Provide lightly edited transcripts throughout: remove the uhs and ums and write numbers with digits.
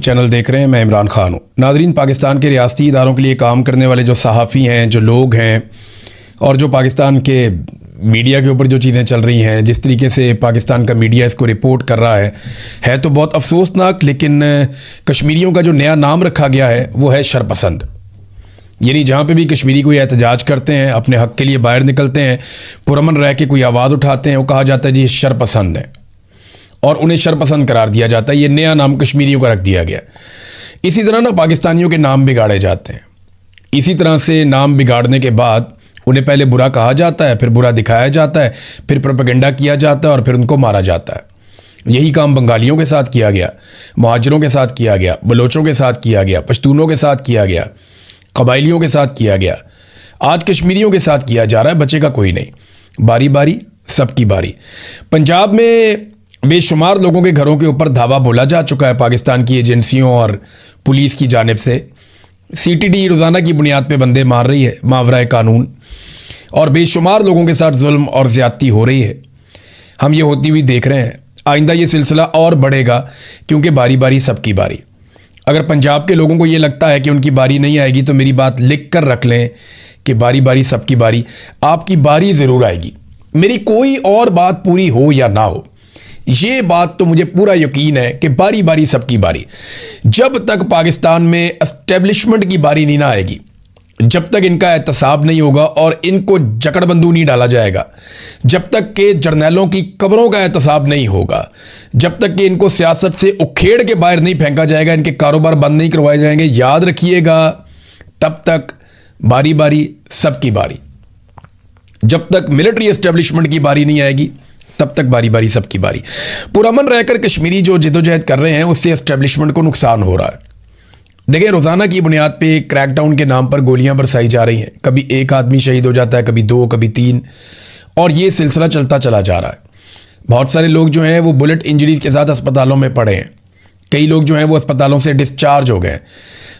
Channel देख रहे हैं। मैं इमरान खान हूँ। नाज़रीन, पाकिस्तान के रियासती इदारों के लिए काम करने वाले जो सहाफ़ी हैं, जो लोग हैं, और जो पाकिस्तान के मीडिया के ऊपर जो चीज़ें चल रही हैं, जिस तरीके से पाकिस्तान का मीडिया इसको रिपोर्ट कर रहा है तो बहुत अफसोसनाक। लेकिन कश्मीरियों का जो नया नाम रखा गया है वो है शरपसंद। यानी जहाँ पे भी कश्मीरी कोई एहतजाज करते हैं, अपने हक़ के लिए बाहर निकलते हैं, पुरअमन रह के कोई आवाज़ उठाते हैं, वो कहा जाता है जी शरपसंद है और उन्हें शरपसंद करार दिया जाता है। ये नया नाम कश्मीरियों का रख दिया गया। इसी तरह ना पाकिस्तानियों के नाम बिगाड़े जाते हैं। इसी तरह से नाम बिगाड़ने के बाद उन्हें पहले बुरा कहा जाता है, फिर बुरा दिखाया जाता है, फिर प्रोपेगेंडा किया जाता है और फिर उनको मारा जाता है। यही काम बंगालियों के साथ किया गया, मुहाजिरों के साथ किया गया, बलोचों के साथ किया गया, पश्तूनों के साथ किया गया, कबाइलियों के साथ किया गया। आज कश्मीरियों के साथ किया जा रहा है। बचेगा कोई नहीं। बारी बारी सबकी बारी। पंजाब में बेशुमार लोगों के घरों के ऊपर धावा बोला जा चुका है पाकिस्तान की एजेंसियों और पुलिस की जानिब से। सीटीडी रोज़ाना की बुनियाद पे बंदे मार रही है मावराए कानून, और बेशुमार लोगों के साथ जुल्म और ज़्यादती हो रही है। हम ये होती हुई देख रहे हैं। आइंदा ये सिलसिला और बढ़ेगा, क्योंकि बारी बारी सबकी बारी। अगर पंजाब के लोगों को ये लगता है कि उनकी बारी नहीं आएगी तो मेरी बात लिख कर रख लें कि बारी बारी सबकी बारी। आपकी बारी ज़रूर आएगी। मेरी कोई और बात पूरी हो या ना हो, ये बात तो मुझे पूरा यकीन है कि बारी बारी सबकी बारी। जब तक पाकिस्तान में एस्टेब्लिशमेंट की बारी नहीं ना आएगी, जब तक इनका एहतसाब नहीं होगा और इनको जकड़बंदू नहीं डाला जाएगा, जब तक के जर्नैलों की कब्रों का एहतसाब नहीं होगा, जब तक कि इनको सियासत से उखेड़ के बाहर नहीं फेंका जाएगा, इनके कारोबार बंद नहीं करवाए जाएंगे, याद रखिएगा, तब तक बारी बारी सबकी बारी। जब तक मिलिट्री एस्टेब्लिशमेंट की बारी नहीं आएगी, तब तक बारी बारी सबकी बारी। पुरअमन रहकर कश्मीरी जो जिदोजहद कर रहे हैं, उससे एस्टेब्लिशमेंट को नुकसान हो रहा है। देखिए, रोज़ाना की बुनियाद पे क्रैकडाउन के नाम पर गोलियां बरसाई जा रही हैं। कभी एक आदमी शहीद हो जाता है, कभी दो, कभी तीन, और ये सिलसिला चलता चला जा रहा है। बहुत सारे लोग जो हैं वो बुलेट इंजरीज के साथ अस्पतालों में पड़े हैं। कई लोग जो हैं वो अस्पतालों से डिस्चार्ज हो गए।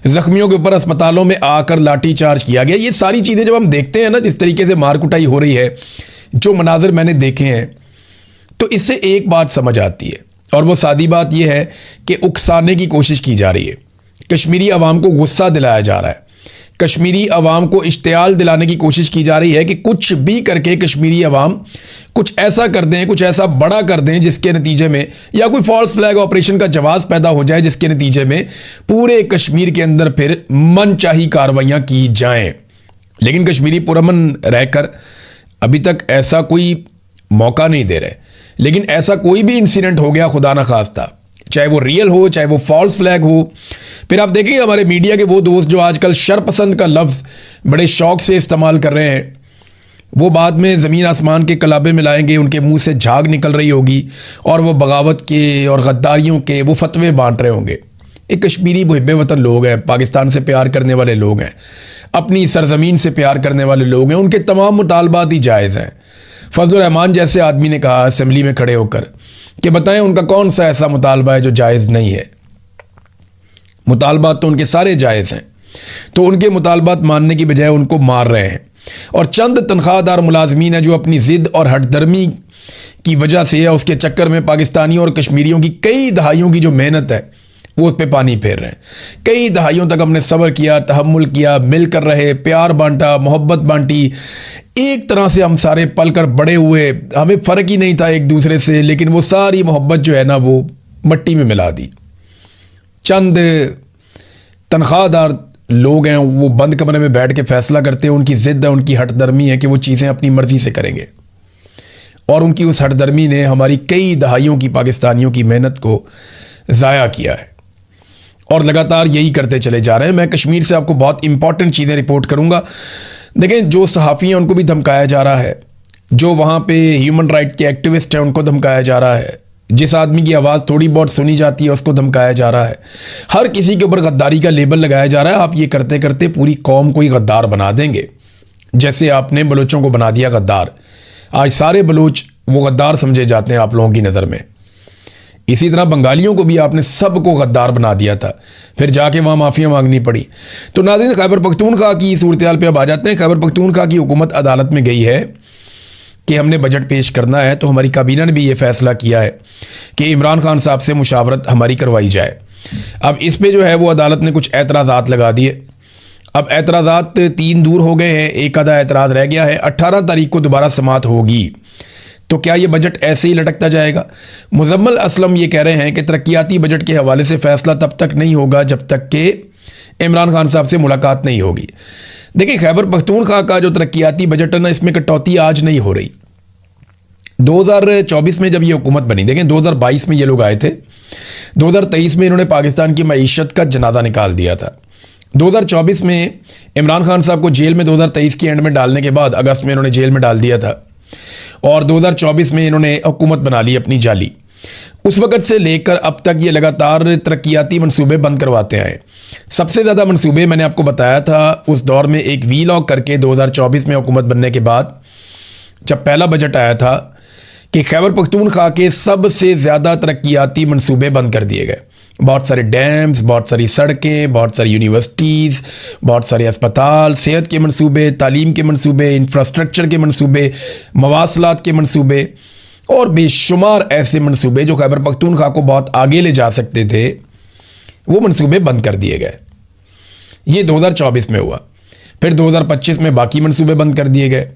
जख्मियों के ऊपर अस्पतालों में आकर लाठी चार्ज किया गया। ये सारी चीज़ें जब हम देखते हैं ना, जिस तरीके से मार कुटाई हो रही है, जो मनाजिर मैंने देखे हैं, तो इससे एक बात समझ आती है, और वो सादी बात यह है कि उकसाने की कोशिश की जा रही है। कश्मीरी अवाम को गुस्सा दिलाया जा रहा है। कश्मीरी अवाम को इश्तियाल दिलाने की कोशिश की जा रही है कि कुछ भी करके कश्मीरी अवाम कुछ ऐसा कर दें, कुछ ऐसा बड़ा कर दें, जिसके नतीजे में, या कोई फॉल्स फ्लैग ऑपरेशन का जवाब पैदा हो जाए, जिसके नतीजे में पूरे कश्मीर के अंदर फिर मनचाही कार्रवाइयाँ की जाएं। लेकिन कश्मीरी पुरअमन रहकर अभी तक ऐसा कोई मौका नहीं दे रहे। लेकिन ऐसा कोई भी इंसिडेंट हो गया, खुदा ना खास्ता, चाहे वो रियल हो, चाहे वो फॉल्स फ्लैग हो, फिर आप देखेंगे हमारे मीडिया के वो दोस्त जो आजकल शरपसंद का लफ्ज़ बड़े शौक से इस्तेमाल कर रहे हैं, वो बाद में ज़मीन आसमान के कलाबे मिलाएंगे, उनके मुंह से झाग निकल रही होगी और वो बगावत के और गद्दारियों के वो फतवे बांट रहे होंगे। एक कश्मीरी मुहिब्बे वतन लोग हैं, पाकिस्तान से प्यार करने वाले लोग हैं, अपनी सरजमीन से प्यार करने वाले लोग हैं। उनके तमाम मुतालबात ही जायज़ हैं। फजलुर रहमान जैसे आदमी ने कहा असेंबली में खड़े होकर कि बताएं उनका कौन सा ऐसा मुतालबा है जो जायज़ नहीं है। मुतालबात तो उनके सारे जायज़ हैं, तो उनके मुतालबात मानने की बजाय उनको मार रहे हैं। और चंद तनख्वाहदार मुलाजमीन है जो अपनी ज़िद और हटदर्मी की वजह से या उसके चक्कर में पाकिस्तानियों और कश्मीरियों की कई दहाइयों की जो मेहनत है वो उस पर पानी फेर रहे हैं। कई दहाइयों तक हमने सब्र किया, तहम्मुल किया, मिलकर रहे, प्यार बांटा, मोहब्बत बांटी, एक तरह से हम सारे पल कर बड़े हुए, हमें फ़र्क ही नहीं था एक दूसरे से, लेकिन वो सारी मोहब्बत जो है ना वो मट्टी में मिला दी। चंद तनख्वाहदार लोग हैं, वो बंद कमरे में बैठ के फैसला करते हैं। उनकी ज़िद है, उनकी हटदर्मी है कि वो चीज़ें अपनी मर्ज़ी से करेंगे, और उनकी उस हटदर्मी ने हमारी कई दहाइयों की पाकिस्तानियों की मेहनत को ज़ाया किया है, और लगातार यही करते चले जा रहे हैं। मैं कश्मीर से आपको बहुत इंपॉर्टेंट चीज़ें रिपोर्ट करूंगा। देखें, जो सहाफ़ी हैं उनको भी धमकाया जा रहा है, जो वहाँ पे ह्यूमन राइट के एक्टिविस्ट हैं उनको धमकाया जा रहा है, जिस आदमी की आवाज़ थोड़ी बहुत सुनी जाती है उसको धमकाया जा रहा है। हर किसी के ऊपर गद्दारी का लेबल लगाया जा रहा है। आप ये करते करते पूरी कौम को ही गद्दार बना देंगे, जैसे आपने बलोचों को बना दिया गद्दार। आज सारे बलोच वो गद्दार समझे जाते हैं आप लोगों की नज़र में। इसी तरह बंगालियों को भी आपने सबको गद्दार बना दिया था, फिर जाके वहाँ माफ़िया मांगनी पड़ी। तो नाज़रीन, खैबर पख्तूनख्वा की सूरत हाल पे अब आ जाते हैं। खैबर पख्तूनख्वा की हुकूमत अदालत में गई है कि हमने बजट पेश करना है, तो हमारी काबीना ने भी ये फ़ैसला किया है कि इमरान खान साहब से मुशावरत हमारी करवाई जाए। अब इस पे जो है वो अदालत ने कुछ एतराज़ात लगा दिए। अब एतराज़ात 3 दूर हो गए हैं, एक आधा एतराज़ रह गया है। 18 तारीख को दोबारा समाअत होगी, तो क्या ये बजट ऐसे ही लटकता जाएगा? मुजम्मल असलम ये कह रहे हैं कि तरक्याती बजट के हवाले से फैसला तब तक नहीं होगा जब तक कि इमरान खान साहब से मुलाकात नहीं होगी। देखिए, खैबर पख्तूनख्वा का जो तरक्याती बजट है ना, इसमें कटौती आज नहीं हो रही। 2024 में जब ये हुकूमत बनी, देखें 2022 में ये लोग आए थे, 2023 में इन्होंने पाकिस्तान की मईशत का जनाजा निकाल दिया था। 2024 में इमरान खान साहब को जेल में 2023 के एंड में डालने के बाद अगस्त में इन्होंने जेल में डाल दिया था, और 2024 में इन्होंने हुकूमत बना ली अपनी जाली। उस वक़्त से लेकर अब तक ये लगातार तरक्याती मंसूबे बंद करवाते आए। सबसे ज़्यादा मंसूबे मैंने आपको बताया था उस दौर में, एक वीलॉग करके 2024 में हुकूमत बनने के बाद जब पहला बजट आया था, कि खैबर पख्तूनख्वा के सबसे ज़्यादा तरक्याती मंसूबे बंद कर दिए गए। बहुत सारे डैम्स, बहुत सारी सड़कें, बहुत सारी यूनिवर्सिटीज़, बहुत सारे अस्पताल, सेहत के मंसूबे, तालीम के मंसूबे, इंफ्रास्ट्रक्चर के मंसूबे, मवासलात के मंसूबे और बेशुमार ऐसे मंसूबे जो खैबर पख्तूनख्वा को बहुत आगे ले जा सकते थे, वो मंसूबे बंद कर दिए गए। ये 2024 में हुआ। फिर 2025 में बाकी मंसूबे बंद कर दिए गए,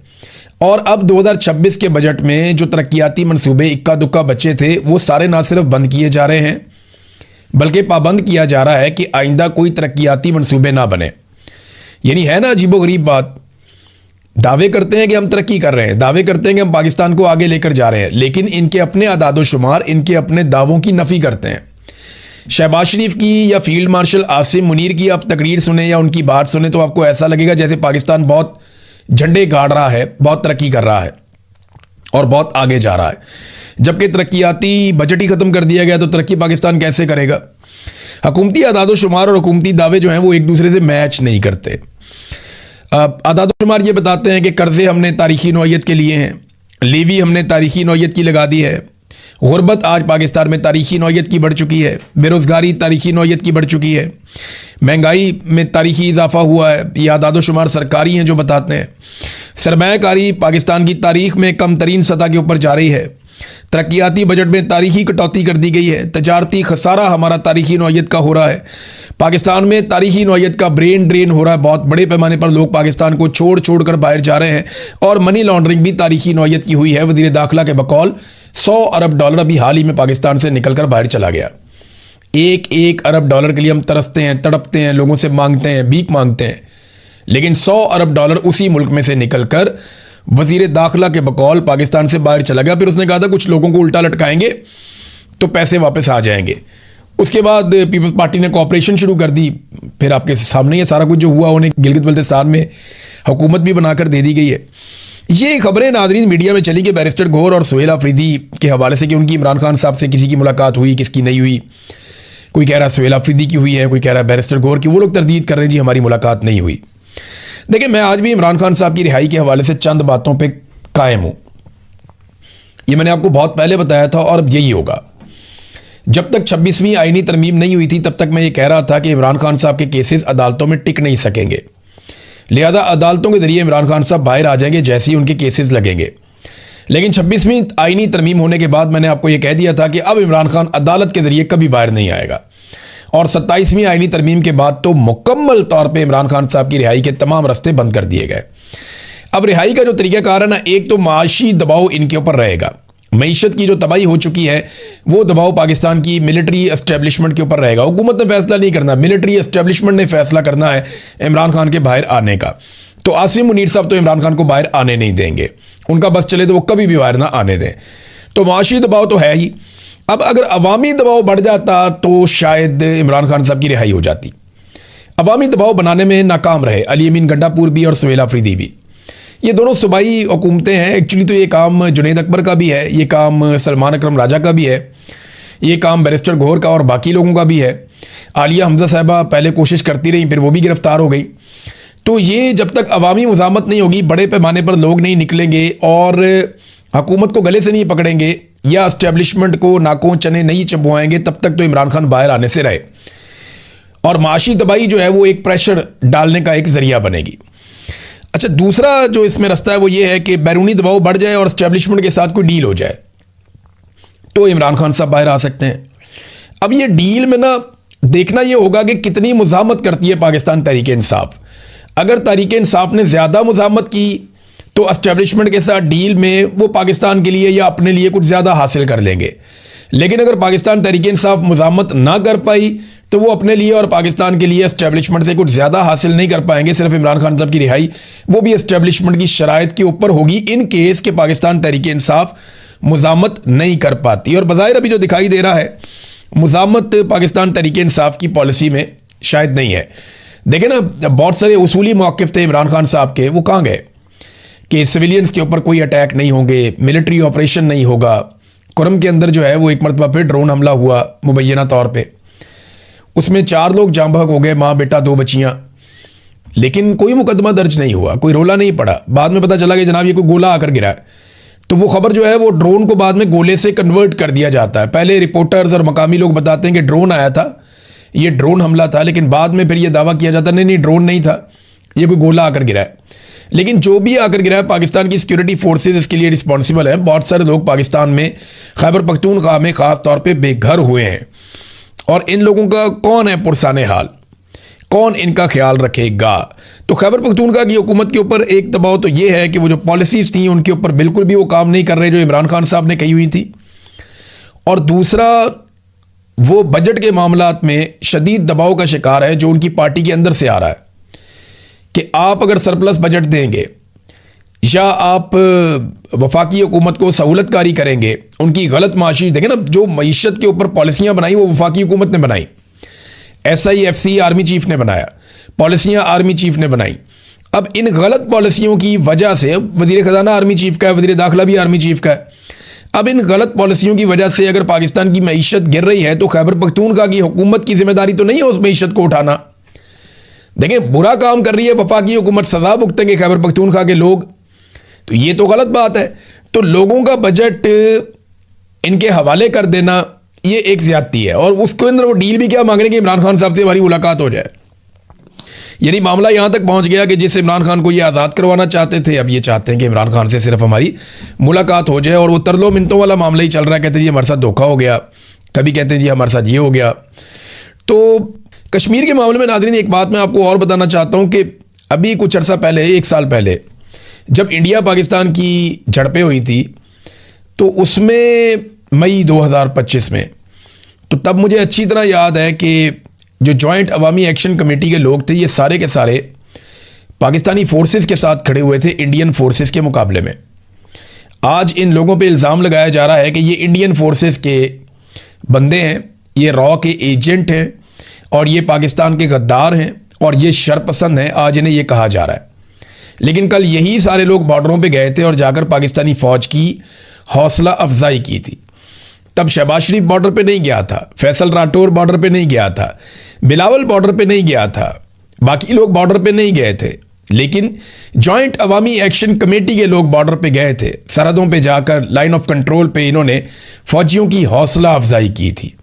और अब 2026 के बजट में जो तरक्याती मंसूबे इक्का दुक्का बचे थे, वो सारे ना सिर्फ बंद किए जा रहे हैं, बल्कि पाबंद किया जा रहा है कि आइंदा कोई तरक्याती मंसूबे ना बने। यानी है ना अजीबोगरीब बात। दावे करते हैं कि हम तरक्की कर रहे हैं, दावे करते हैं कि हम पाकिस्तान को आगे लेकर जा रहे हैं, लेकिन इनके अपने अदादो शुमार इनके अपने दावों की नफ़ी करते हैं। शहबाज शरीफ की या फील्ड मार्शल आसिम मुनीर की आप तकरीर सुने या उनकी बात सुने तो आपको ऐसा लगेगा जैसे पाकिस्तान बहुत झंडे गाड़ रहा है, बहुत तरक्की कर रहा है और बहुत आगे जा रहा है, जबकि तरक्याती बजट ही ख़त्म कर दिया गया, तो तरक्की पाकिस्तान कैसे करेगा? हुकूमती अदादो शुमार और हुकूमती दावे जो हैं वो एक दूसरे से मैच नहीं करते। अदादो शुमार ये बताते हैं कि कर्ज़े हमने तारीखी नौइयत के लिए हैं, लीवी हमने तारीखी नौइयत की लगा दी है, गुर्बत आज पाकिस्तान में तारीखी नौइयत की बढ़ चुकी है, बेरोज़गारी तारीखी नौइयत की बढ़ चुकी है, महंगाई में तारीखी इजाफा हुआ है। ये अदादो शुमार सरकारी हैं जो बताते हैं। सरमायाकारी पाकिस्तान की तारीख में कम तरीन सतह के ऊपर जा रही है। तरक्याती बजट में तारीखी कटौती कर दी गई है। तजारती खसारा हमारा तारीखी नौइयत का हो रहा है। पाकिस्तान में तारीखी नौइयत का ब्रेन ड्रेन हो रहा है। बहुत बड़े पैमाने पर लोग पाकिस्तान को छोड़ छोड़ कर बाहर जा रहे हैं, और मनी लॉन्ड्रिंग भी तारीखी नौइयत की हुई है। वज़ीर दाखिला के बकौल $100 अरब अभी हाल ही में पाकिस्तान से निकल कर बाहर चला गया। एक अरब डॉलर के लिए हम तरसते हैं, तड़पते हैं, लोगों से मांगते हैं, भीख मांगते हैं, लेकिन $100 अरब उसी मुल्क में से निकल कर वज़ीर दाखिला के बकौल पाकिस्तान से बाहर चला गया। फिर उसने कहा था कुछ लोगों को उल्टा लटकाएंगे तो पैसे वापस आ जाएंगे। उसके बाद पीपल्स पार्टी ने कॉपरेशन शुरू कर दी। फिर आपके सामने ये सारा कुछ जो हुआ, उन्हें गिलगित बल्तिस्तान में हुकूमत भी बनाकर दे दी गई है। ये खबरें नाज़रीन मीडिया में चली कि बैरिस्टर गौहर और सुहेल आफरीदी के हवाले से कि उनकी इमरान खान साहब से किसी की मुलाकात हुई, किसकी नहीं हुई। कोई कह रहा है सुहेल आफरीदी की हुई है, कोई कह रहा है बैरिस्टर गौहर की। वो लोग तरदीद कर रहे हैं जी हमारी मुलाकात नहीं हुई। देखिए, मैं आज भी इमरान खान साहब की रिहाई के हवाले से चंद बातों पे कायम हूं। ये मैंने आपको बहुत पहले बताया था और अब यही होगा। जब तक 26वीं आईनी तरमीम नहीं हुई थी तब तक मैं ये कह रहा था कि इमरान खान साहब के केसेस अदालतों में टिक नहीं सकेंगे, लिहाजा अदालतों के जरिए इमरान खान साहब बाहर आ जाएंगे जैसे ही उनके केसेस लगेंगे। लेकिन 26वीं आईनी तरमीम होने के बाद मैंने आपको ये कह दिया था कि अब इमरान खान अदालत के जरिए कभी बाहर नहीं आएगा, और 27वीं आईनी तरमीम के बाद तो मुकम्मल तौर पे इमरान खान साहब की रिहाई के तमाम रास्ते बंद कर दिए गए। अब रिहाई का जो तरीक़ाकार है ना, एक तो माशी दबाव इनके ऊपर रहेगा। मईशत की जो तबाही हो चुकी है वो दबाव पाकिस्तान की मिलिट्री एस्टेब्लिशमेंट के ऊपर रहेगा। हुकूमत ने फैसला नहीं करना, मिलिट्री एस्टेब्लिशमेंट ने फैसला करना है इमरान खान के बाहर आने का। तो आसिम मुनीर साहब तो इमरान खान को बाहर आने नहीं देंगे, उनका बस चले तो वो कभी भी बाहर ना आने दें। तो माशी दबाव तो है ही। अब अगर अवामी दबाव बढ़ जाता तो शायद इमरान खान साहब की रिहाई हो जाती। अवामी दबाव बनाने में नाकाम रहे अली अमीन गंडापुर भी और सुहेल आफरीदी भी। ये दोनों सूबाई हुकूमतें हैं। एक्चुअली तो ये काम जुनैद अकबर का भी है, ये काम सलमान अकरम राजा का भी है, ये काम बैरिस्टर गौहर का और बाकी लोगों का भी है। आलिया हमजा साहबा पहले कोशिश करती रही, फिर वो भी गिरफ्तार हो गई। तो ये जब तक अवामी मुज़ामत नहीं होगी, बड़े पैमाने पर लोग नहीं निकलेंगे और हुकूमत को गले से नहीं पकड़ेंगे या एस्टेब्लिशमेंट को नाकों चने नहीं चबवाएंगे, तब तक तो इमरान खान बाहर आने से रहे। और माशी तबाही जो है वो एक प्रेशर डालने का एक जरिया बनेगी। अच्छा, दूसरा जो इसमें रास्ता है वो ये है कि बैरूनी दबाव बढ़ जाए और एस्टेब्लिशमेंट के साथ कोई डील हो जाए तो इमरान खान साहब बाहर आ सकते हैं। अब ये डील में ना देखना ये होगा कि कितनी मुज़ाहमत करती है पाकिस्तान तहरीक इंसाफ। अगर तहरीक इंसाफ ने ज़्यादा मुज़ाहमत की तो एस्टेब्लिशमेंट के साथ डील में वो पाकिस्तान के लिए या अपने लिए कुछ ज़्यादा हासिल कर लेंगे। लेकिन अगर पाकिस्तान तहरीक इंसाफ मुज़ाहमत ना कर पाई तो वो अपने लिए और पाकिस्तान के लिए एस्टेब्लिशमेंट से कुछ ज़्यादा हासिल नहीं कर पाएंगे। सिर्फ इमरान खान साहब की रिहाई वो भी एस्टेब्लिशमेंट की शराइत के ऊपर होगी, इन केस के पाकिस्तान तहरीक इंसाफ मुज़ाहमत नहीं कर पाती। और बज़ाहिर अभी जो दिखाई दे रहा है मुज़ाहमत पाकिस्तान तहरीक इंसाफ की पॉलिसी में शायद नहीं है। देखें ना, बहुत सारे उसूली मौक़िफ़ थे इमरान खान साहब के, वो कहाँ गए कि सिविलियंस के ऊपर कोई अटैक नहीं होंगे, मिलिट्री ऑपरेशन नहीं होगा। कुरम के अंदर जो है वो एक मरतबा फिर ड्रोन हमला हुआ मुबैना तौर पे, उसमें 4 लोग जाँ बहक हो गए, माँ बेटा 2 बच्चियाँ, लेकिन कोई मुकदमा दर्ज नहीं हुआ, कोई रोला नहीं पड़ा। बाद में पता चला कि जनाब ये कोई गोला आकर गिरा है, तो वो खबर जो है वो ड्रोन को बाद में गोले से कन्वर्ट कर दिया जाता है। पहले रिपोर्टर्स और मकामी लोग बताते हैं कि ड्रोन आया था, ये ड्रोन हमला था, लेकिन बाद में फिर ये दावा किया जाता नहीं ड्रोन नहीं था, ये कोई गोला आकर गिरा है। लेकिन जो भी आकर गिरा है, पाकिस्तान की सिक्योरिटी फोर्सेस इसके लिए रिस्पॉन्सिबल है। बहुत सारे लोग पाकिस्तान में खैबर पख्तूनख्वा में ख़ास तौर पे बेघर हुए हैं, और इन लोगों का कौन है पुरसाने हाल, कौन इनका ख्याल रखेगा? तो खैबर पख्तूनख्वा की हुकूमत के ऊपर एक दबाव तो ये है कि वो जो पॉलिसीज़ थी उनके ऊपर बिल्कुल भी वो काम नहीं कर रहे जो इमरान खान साहब ने कही हुई थी, और दूसरा वो बजट के मामलात में शदीद दबाव का शिकार है जो उनकी पार्टी के अंदर से आ रहा है कि आप अगर सरप्लस बजट देंगे या आप वफाकी हुकूमत को सहूलतकारी करेंगे, उनकी गलत माशी देखें ना, जो मईशत के ऊपर पॉलिसियाँ बनाई वो वफाकी हुकूमत ने बनाई, SIFC आर्मी चीफ ने बनाया, पॉलिसियाँ आर्मी चीफ ने बनाई। अब इन गलत पॉलिसियों की वजह से वज़ीर ख़जाना आर्मी चीफ का है, वज़ीर दाखिला भी आर्मी चीफ का है। अब इन गलत पॉलिसियों की वजह से अगर पाकिस्तान की मईशत गिर रही है तो खैबर पख्तूनख्वा की हुकूमत की जिम्मेदारी तो नहीं है उस मईशत को उठाना। देखें, बुरा काम कर रही है वफाकी हुकूमत, सजा भुगतेंगे खैबर पख्तूनख्वा के लोग, तो ये तो गलत बात है। तो लोगों का बजट इनके हवाले कर देना ये एक ज्यादती है, और उसके अंदर वो डील भी क्या मांग रहे हैं कि इमरान खान साहब से हमारी मुलाकात हो जाए। यानी मामला यहां तक पहुंच गया कि जिस इमरान खान को ये आज़ाद करवाना चाहते थे, अब ये चाहते हैं कि इमरान खान से सिर्फ हमारी मुलाकात हो जाए। और वो तरलो मिनतों वाला मामला ही चल रहा है, कहते हैं जी हमारे साथ धोखा हो गया, कभी कहते हैं जी हमारे साथ ये हो गया। तो कश्मीर के मामले में नाज़रीन एक बात मैं आपको और बताना चाहता हूं कि अभी कुछ अर्सा पहले, 1 साल पहले, जब इंडिया पाकिस्तान की झड़पें हुई थी तो उसमें मई 2025 में, तो तब मुझे अच्छी तरह याद है कि जो जॉइंट अवामी एक्शन कमेटी के लोग थे ये सारे के सारे पाकिस्तानी फोर्सेस के साथ खड़े हुए थे इंडियन फोर्सेस के मुकाबले में। आज इन लोगों पे इल्ज़ाम लगाया जा रहा है कि ये इंडियन फोर्सेस के बंदे हैं, ये रॉ के एजेंट हैं, और ये पाकिस्तान के गद्दार हैं, और ये शरपसंद हैं, आज इन्हें ये कहा जा रहा है। लेकिन कल यही सारे लोग बॉर्डरों पे गए थे और जाकर पाकिस्तानी फ़ौज की हौसला अफजाई की थी। तब शहबाज शरीफ बॉर्डर पे नहीं गया था, फैसल राठौर बॉर्डर पे नहीं गया था, बिलावल बॉर्डर पे नहीं गया था, बाकी लोग बॉर्डर पे नहीं गए थे, लेकिन जॉइंट अवामी एक्शन कमेटी के लोग बॉर्डर पे गए थे। सरहदों पे जाकर लाइन ऑफ कंट्रोल पे इन्होंने फ़ौजियों की हौसला अफजाई की थी।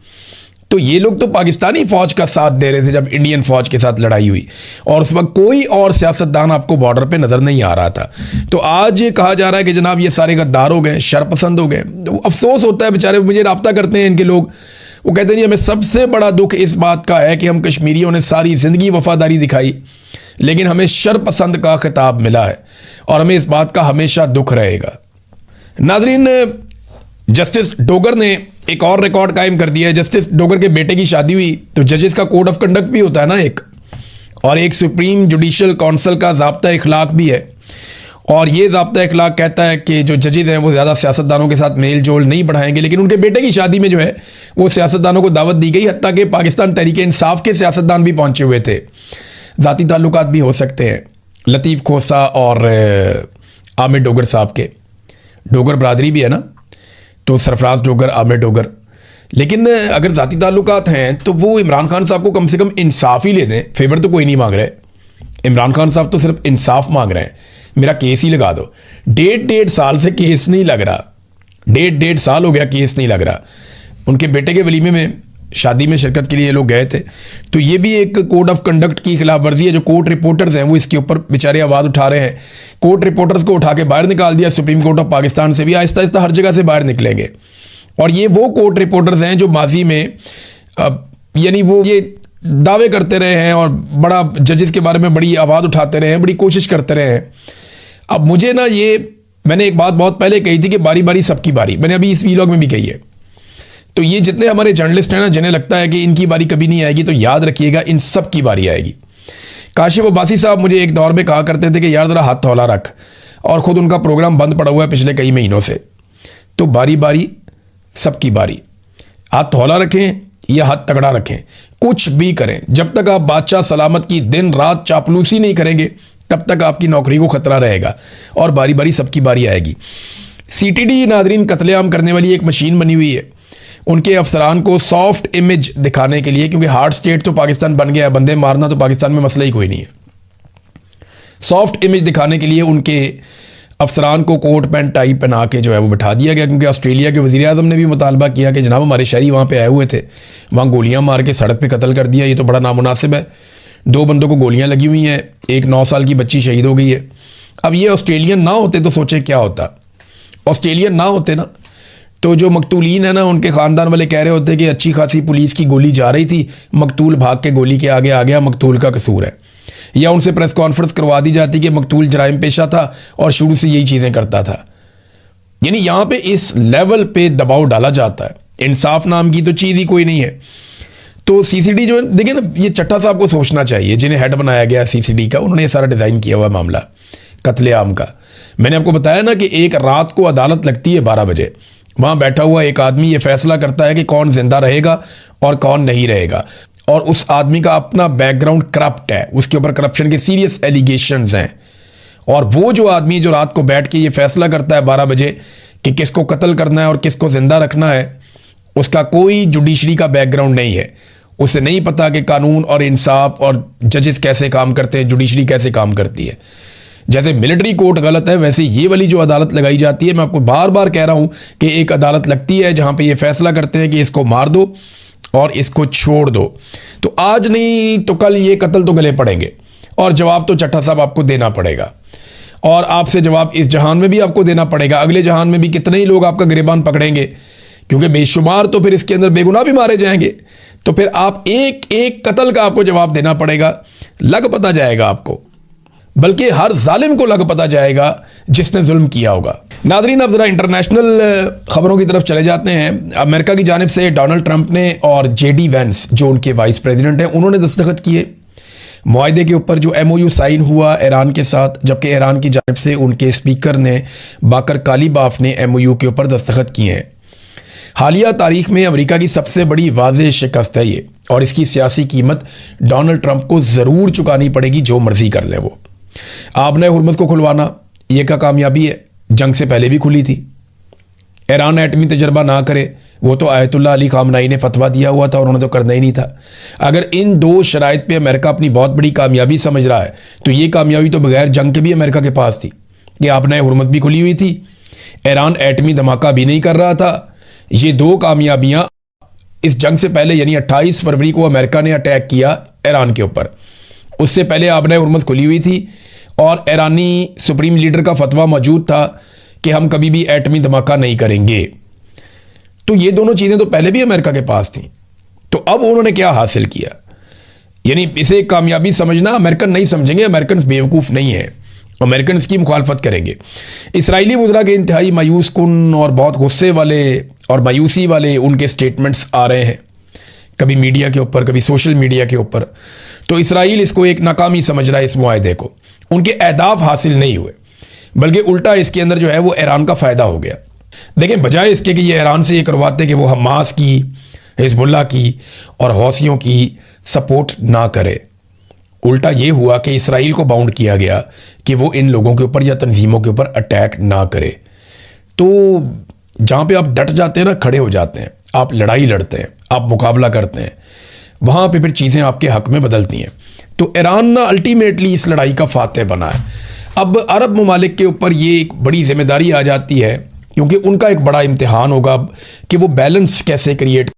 तो ये लोग तो पाकिस्तानी फ़ौज का साथ दे रहे थे जब इंडियन फ़ौज के साथ लड़ाई हुई, और उस वक्त कोई और सियासतदान आपको बॉर्डर पे नज़र नहीं आ रहा था। तो आज ये कहा जा रहा है कि जनाब ये सारे गद्दार हो गए, शरपसंद हो गए। तो अफसोस होता है, बेचारे मुझे रब्ता करते हैं इनके लोग, वो कहते हैं जी हमें सबसे बड़ा दुख इस बात का है कि हम कश्मीरियों ने सारी ज़िंदगी वफादारी दिखाई, लेकिन हमें शरपसंद का खिताब मिला है, और हमें इस बात का हमेशा दुख रहेगा। नाज़रीन, जस्टिस डोगर ने एक और रिकॉर्ड कायम कर दिया है। जस्टिस डोगर के बेटे की शादी हुई तो जजेस का कोड ऑफ कंडक्ट भी होता है ना एक, और एक सुप्रीम जुडिशल काउंसिल का ज़ाब्ता इखलाक भी है, और ये ज़ाब्ता इखलाक कहता है कि जो जजेस हैं वो ज़्यादा सियासतदानों के साथ मेल जोल नहीं बढ़ाएंगे। लेकिन उनके बेटे की शादी में जो है वो सियासतदानों को दावत दी गई, हत्ता कि पाकिस्तान तहरीक इंसाफ के सियासतदान भी पहुँचे हुए थे। ज़ाती ताल्लुकात भी हो सकते हैं लतीफ़ खोसा और आमिर डोगर साहब के, डोगर बरादरी भी है ना, तो सरफराज डोगर, आमिर डोगर। लेकिन अगर ज़ाती ताल्लुकात हैं तो वो इमरान खान साहब को कम से कम इंसाफ ही ले दें। फेवर तो कोई नहीं मांग रहे, इमरान खान साहब तो सिर्फ इंसाफ मांग रहे हैं, मेरा केस ही लगा दो। 1.5 साल से केस नहीं लग रहा, 1.5 साल हो गया केस नहीं लग रहा। उनके बेटे के वलीमे में, शादी में शिरकत के लिए ये लोग गए थे। तो ये भी एक कोड ऑफ कंडक्ट की खिलाफ वर्जी है। जो कोर्ट रिपोर्टर्स हैं वो इसके ऊपर बेचारे आवाज़ उठा रहे हैं। कोर्ट रिपोर्टर्स को उठा के बाहर निकाल दिया, सुप्रीम कोर्ट ऑफ पाकिस्तान से भी आहिस्ता आहिस्ता हर जगह से बाहर निकलेंगे। और ये वो कोर्ट रिपोर्टर्स हैं जो माजी में यानी वो ये दावे करते रहे हैं और बड़ा जजेस के बारे में बड़ी आवाज़ उठाते रहे हैं, बड़ी कोशिश करते रहे हैं। अब मुझे ना ये, मैंने एक बात बहुत पहले कही थी कि बारी बारी सबकी बारी, मैंने अभी इस वीलॉग में भी कही है। तो ये जितने हमारे जर्नलिस्ट हैं ना, जिन्हें लगता है कि इनकी बारी कभी नहीं आएगी, तो याद रखिएगा इन सब की बारी आएगी। काशिफ अब्बासी साहब मुझे एक दौर में कहा करते थे कि यार ज़रा हाथ थौला रख, और ख़ुद उनका प्रोग्राम बंद पड़ा हुआ है पिछले कई महीनों से। तो बारी बारी सबकी बारी, हाथ थौला रखें या हाथ तगड़ा रखें, कुछ भी करें, जब तक आप बादशाह सलामत की दिन रात चापलूसी नहीं करेंगे तब तक आपकी नौकरी को खतरा रहेगा, और बारी बारी सबकी बारी आएगी। सीटीडी नादरीन कत्लेआम करने वाली एक मशीन बनी हुई है उनके अफसरान को सॉफ्ट इमेज दिखाने के लिए, क्योंकि हार्ड स्टेट तो पाकिस्तान बन गया है, बंदे मारना तो पाकिस्तान में मसला ही कोई नहीं है। सॉफ्ट इमेज दिखाने के लिए उनके अफसरान को कोट पैंट टाई पहना के जो है वो बिठा दिया गया, क्योंकि ऑस्ट्रेलिया के वज़ीर आज़म ने भी मुतालबा किया कि जनाब हमारे शहरी वहाँ पे आए हुए थे, वहाँ गोलियाँ मार के सड़क पे कत्ल कर दिया, ये तो बड़ा नामुनासिब है। 2 बंदों को गोलियाँ लगी हुई हैं, एक 9 साल की बच्ची शहीद हो गई है। अब ये ऑस्ट्रेलियन ना होते तो सोचें क्या होता। ऑस्ट्रेलियन ना होते ना तो जो मकतूलीन है ना, उनके ख़ानदान वाले कह रहे होते कि अच्छी खासी पुलिस की गोली जा रही थी, मकतूल भाग के गोली के आगे आ गया, मकतूल का कसूर है। या उनसे प्रेस कॉन्फ्रेंस करवा दी जाती कि मकतूल जराइम पेशा था और शुरू से यही चीज़ें करता था। यानी यहाँ पे इस लेवल पे दबाव डाला जाता है, इंसाफ नाम की तो चीज़ ही कोई नहीं है। तो सीसीडी जो है, देखिए ना, ये चट्टा साहब को सोचना चाहिए, जिन्हें हेड बनाया गया सीसीडी का, उन्होंने ये सारा डिज़ाइन किया हुआ मामला कत्लेआम का। मैंने आपको बताया ना कि एक रात को अदालत लगती है 12 बजे, वहाँ बैठा हुआ एक आदमी ये फैसला करता है कि कौन जिंदा रहेगा और कौन नहीं रहेगा, और उस आदमी का अपना बैकग्राउंड करप्ट है, उसके ऊपर करप्शन के सीरियस एलिगेशंस हैं। और वो जो आदमी जो रात को बैठ के ये फैसला करता है 12 बजे कि किसको कत्ल करना है और किसको जिंदा रखना है, उसका कोई जुडिशरी का बैकग्राउंड नहीं है। उसे नहीं पता कि कानून और इंसाफ और जजेस कैसे काम करते हैं, जुडिशरी कैसे काम करती है। जैसे मिलिट्री कोर्ट गलत है, वैसे ये वाली जो अदालत लगाई जाती है, मैं आपको बार बार कह रहा हूं कि एक अदालत लगती है जहां पे ये फैसला करते हैं कि इसको मार दो और इसको छोड़ दो। तो आज नहीं तो कल ये कत्ल तो गले पड़ेंगे, और जवाब तो चट्टा साहब आपको देना पड़ेगा, और आपसे जवाब इस जहान में भी आपको देना पड़ेगा। अगले जहान में भी कितने ही लोग आपका गिरबान पकड़ेंगे, क्योंकि बेशुमार तो फिर इसके अंदर बेगुनाह भी मारे जाएंगे। तो फिर आप एक एक कत्ल का आपको जवाब देना पड़ेगा। लग पता जाएगा आपको, बल्कि हर जालिम को लग पता जाएगा जिसने जुल्म किया होगा। नादरीन, अब जरा इंटरनेशनल खबरों की तरफ चले जाते हैं। अमेरिका की जानिब से डोनाल्ड ट्रंप ने और जेडी वेंस जो उनके वाइस प्रेसिडेंट हैं, उन्होंने दस्तखत किए मुआहदे के ऊपर जो MOU साइन हुआ ईरान के साथ, जबकि ईरान की जानिब से उनके स्पीकर ने बाकर कालीबाफ ने MOU के ऊपर दस्तखत किए हैं। हालिया तारीख में अमेरिका की सबसे बड़ी वाज़ेह शिकस्त है ये, और इसकी सियासी कीमत डोनाल्ड ट्रंप को ज़रूर चुकानी पड़ेगी, जो मर्जी कर ले वो। आपने हुर्मुज़ को खुलवाना ये क्या कामयाबी है, जंग से पहले भी खुली थी। ईरान एटमी तजर्बा ना करे, वो तो आयतुल्लाह अली खामनाई ने फतवा दिया हुआ था, और उन्होंने तो करना ही नहीं था। अगर इन 2 शराइत पे अमेरिका अपनी बहुत बड़ी कामयाबी समझ रहा है, तो ये कामयाबी तो बगैर जंग के भी अमेरिका के पास थी कि आपने हुर्मुज़ भी खुली हुई थी, ईरान एटमी धमाका भी नहीं कर रहा था। ये 2 कामयाबियाँ इस जंग से पहले, यानी 28 फरवरी को अमेरिका ने अटैक किया ईरान के ऊपर, उससे पहले आपने हुर्मुज़ खुली हुई थी, और ईरानी सुप्रीम लीडर का फतवा मौजूद था कि हम कभी भी एटमी धमाका नहीं करेंगे। तो ये दोनों चीज़ें तो पहले भी अमेरिका के पास थी। तो अब उन्होंने क्या हासिल किया, यानी इसे कामयाबी समझना अमेरिकन नहीं समझेंगे, अमेरिकन बेवकूफ़ नहीं है, अमेरिकन इसकी मुखालफत करेंगे। इसराइली वज़रा के इंतहाई मायूस कुन और बहुत गुस्से वाले और मायूसी वाले उनके स्टेटमेंट्स आ रहे हैं, कभी मीडिया के ऊपर, कभी सोशल मीडिया के ऊपर। तो इसराइल इसको एक नाकामी समझ रहा है, इस मुआहदे को। उनके अहदाफ हासिल नहीं हुए, बल्कि उल्टा इसके अंदर जो है वो ईरान का फ़ायदा हो गया। देखें, बजाय इसके कि ये ईरान से ये करवाते कि वो हमास की, हिजबुल्लाह की और हौसियों की सपोर्ट ना करे, उल्टा ये हुआ कि इसराइल को बाउंड किया गया कि वो इन लोगों के ऊपर या तंजीमों के ऊपर अटैक ना करे। तो जहाँ पे आप डट जाते हैं ना, खड़े हो जाते हैं, आप लड़ाई लड़ते हैं, आप मुकाबला करते हैं, वहाँ पे फिर चीज़ें आपके हक में बदलती हैं। तो ईरान ना अल्टीमेटली इस लड़ाई का फातह बना है। अब अरब ममालिक के ऊपर ये एक बड़ी जिम्मेदारी आ जाती है, क्योंकि उनका एक बड़ा इम्तिहान होगा कि वो बैलेंस कैसे क्रिएट